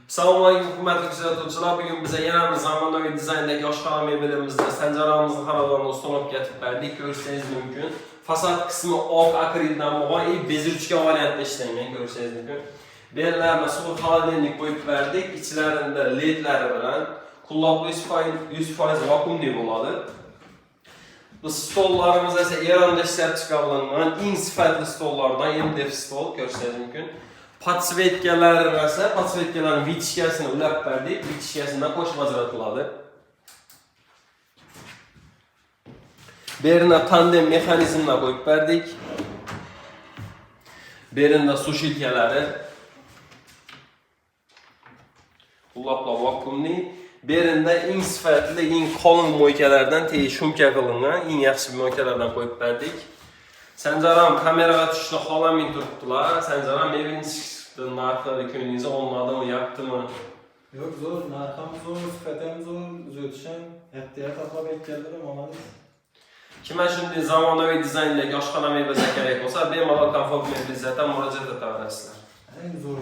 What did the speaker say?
Assalomu alaykum hurmatli kuzatuvchilar. Bugun biza yana bir zamonaviy dizayndagi oshxona mebelimizda sanjaramizning xonadonida ustanib ketib berdik. Ko'rishingiz mumkin. Fasad qismi oq akrildan bo'lgan, bezirchka variantda ishlangan, ko'rishingiz mumkin. Bellarni suv xolodilnik qo'yib berdik. Ichlarida ledlari bilan quloqli 100% vakuumli bo'ladi. Bu stollarimiz esa Eronda ishlab chiqarilgan eng sifatli stollardan MDF stol, ko'rishingiz mumkin. Podsvetkalar esa podsvetkalarning vitishkasini ulab berdik. Vitishkasidan qo'shib ajratiladi. Bu yerda tandem mexanizmlar qo'yib berdik. Bu yerda sushilkalari. Quloqlar vakuumli. Bu yerda eng sifatli, eng qalin moykalardan shumka qilingan, eng yaxshi moykalardan qo'yib berdik. Sanjaram kameraga tushishni xohlamay turibdilar. Sanjaram mebelni narxlari ko'nglingizni olmadimi, yaptimi? Yo'q, zo'r, narxim zo'r, sifatim zo'r, o'zotishim, haftaya taklif etganlarim oladi. Kim shunday zamonaviy dizayndagi oshxona mebellar kerak bo'lsa, bemalol Comfort Mebelizdan murojaat etaverasizlar. Eng zo'r.